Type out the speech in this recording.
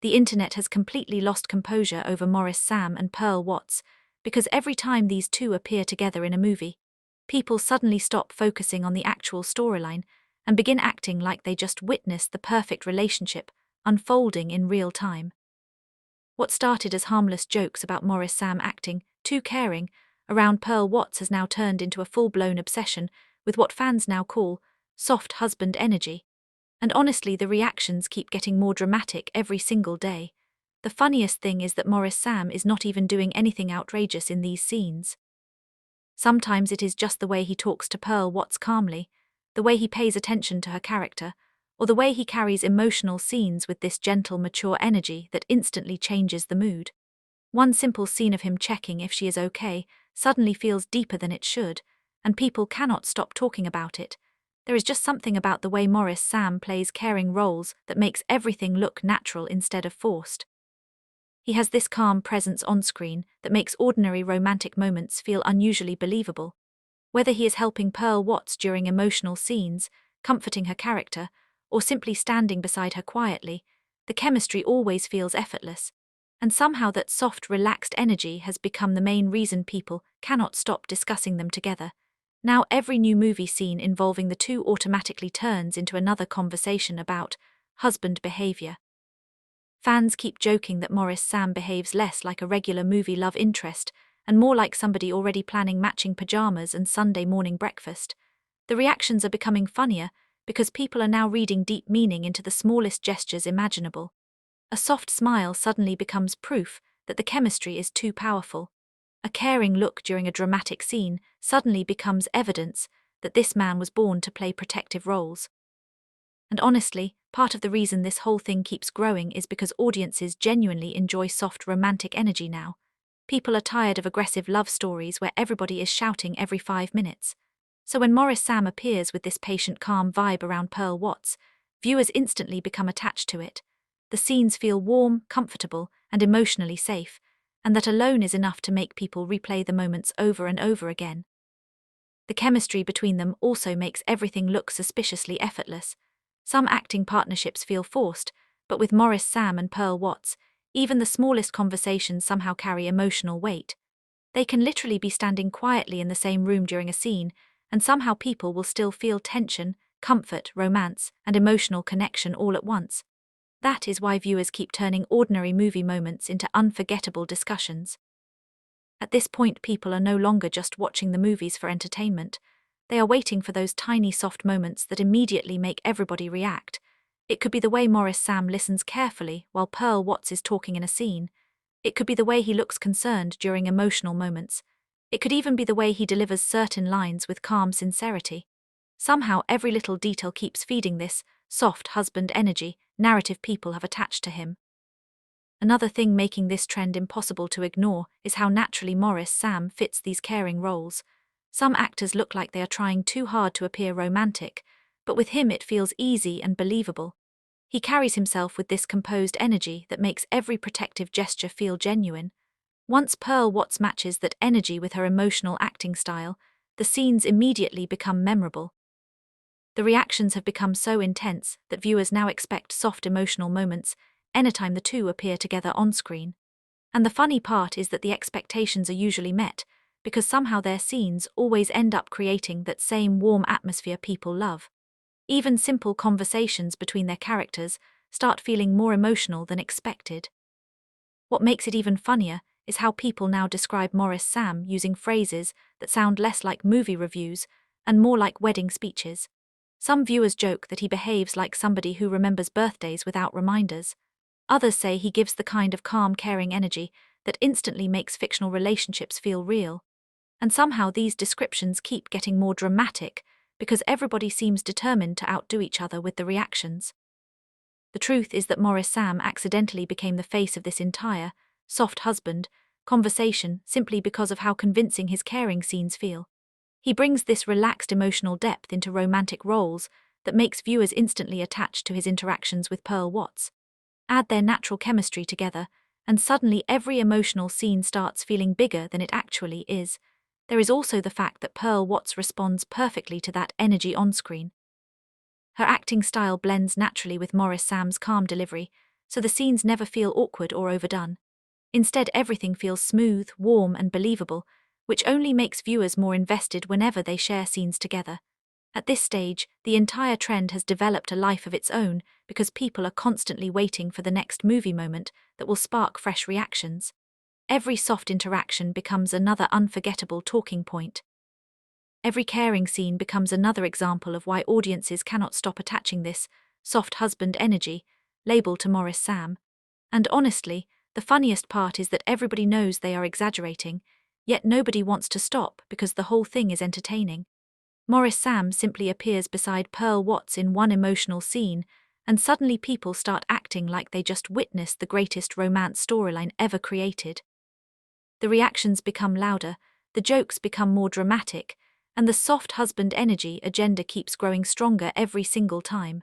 The internet has completely lost composure over Maurice Sam and Pearl Watts, because every time these two appear together in a movie, people suddenly stop focusing on the actual storyline and begin acting like they just witnessed the perfect relationship unfolding in real time. What started as harmless jokes about Maurice Sam acting too caring around Pearl Watts has now turned into a full-blown obsession with what fans now call soft husband energy. And honestly, the reactions keep getting more dramatic every single day. The funniest thing is that Maurice Sam is not even doing anything outrageous in these scenes. Sometimes it is just the way he talks to Pearl Watts calmly, the way he pays attention to her character, or the way he carries emotional scenes with this gentle, mature energy that instantly changes the mood. One simple scene of him checking if she is okay suddenly feels deeper than it should, and people cannot stop talking about it. There is just something about the way Maurice Sam plays caring roles that makes everything look natural instead of forced. He has this calm presence on screen that makes ordinary romantic moments feel unusually believable. Whether he is helping Pearl Watts during emotional scenes, comforting her character, or simply standing beside her quietly, the chemistry always feels effortless. And somehow that soft, relaxed energy has become the main reason people cannot stop discussing them together. Now every new movie scene involving the two automatically turns into another conversation about husband behavior. Fans keep joking that Maurice Sam behaves less like a regular movie love interest and more like somebody already planning matching pajamas and Sunday morning breakfast. The reactions are becoming funnier because people are now reading deep meaning into the smallest gestures imaginable. A soft smile suddenly becomes proof that the chemistry is too powerful. A caring look during a dramatic scene suddenly becomes evidence that this man was born to play protective roles. And honestly, part of the reason this whole thing keeps growing is because audiences genuinely enjoy soft romantic energy now. People are tired of aggressive love stories where everybody is shouting every 5 minutes. So when Maurice Sam appears with this patient, calm vibe around Pearl Watts, viewers instantly become attached to it. The scenes feel warm, comfortable, and emotionally safe, and that alone is enough to make people replay the moments over and over again. The chemistry between them also makes everything look suspiciously effortless. Some acting partnerships feel forced, but with Maurice Sam and Pearl Watts, even the smallest conversations somehow carry emotional weight. They can literally be standing quietly in the same room during a scene, and somehow people will still feel tension, comfort, romance, and emotional connection all at once. That is why viewers keep turning ordinary movie moments into unforgettable discussions. At this point, people are no longer just watching the movies for entertainment. They are waiting for those tiny soft moments that immediately make everybody react. It could be the way Maurice Sam listens carefully while Pearl Watts is talking in a scene. It could be the way he looks concerned during emotional moments. It could even be the way he delivers certain lines with calm sincerity. Somehow every little detail keeps feeding this soft husband energy narrative people have attached to him. Another thing making this trend impossible to ignore is how naturally Maurice Sam fits these caring roles. Some actors look like they are trying too hard to appear romantic, but with him it feels easy and believable. He carries himself with this composed energy that makes every protective gesture feel genuine. Once Pearl Watts matches that energy with her emotional acting style, the scenes immediately become memorable. The reactions have become so intense that viewers now expect soft emotional moments anytime the two appear together on screen. And the funny part is that the expectations are usually met, because somehow their scenes always end up creating that same warm atmosphere people love. Even simple conversations between their characters start feeling more emotional than expected. What makes it even funnier is how people now describe Maurice Sam using phrases that sound less like movie reviews and more like wedding speeches. Some viewers joke that he behaves like somebody who remembers birthdays without reminders. Others say he gives the kind of calm, caring energy that instantly makes fictional relationships feel real. And somehow these descriptions keep getting more dramatic because everybody seems determined to outdo each other with the reactions. The truth is that Maurice Sam accidentally became the face of this entire soft husband conversation simply because of how convincing his caring scenes feel. He brings this relaxed emotional depth into romantic roles that makes viewers instantly attached to his interactions with Pearl Watts. Add their natural chemistry together, and suddenly every emotional scene starts feeling bigger than it actually is. There is also the fact that Pearl Watts responds perfectly to that energy on screen. Her acting style blends naturally with Maurice Sam's calm delivery, so the scenes never feel awkward or overdone. Instead, everything feels smooth, warm, and believable, which only makes viewers more invested whenever they share scenes together. At this stage, the entire trend has developed a life of its own because people are constantly waiting for the next movie moment that will spark fresh reactions. Every soft interaction becomes another unforgettable talking point. Every caring scene becomes another example of why audiences cannot stop attaching this soft husband energy label to Maurice Sam. And honestly, the funniest part is that everybody knows they are exaggerating, yet nobody wants to stop because the whole thing is entertaining. Maurice Sam simply appears beside Pearl Watts in one emotional scene, and suddenly people start acting like they just witnessed the greatest romance storyline ever created. The reactions become louder, the jokes become more dramatic, and the soft husband energy agenda keeps growing stronger every single time.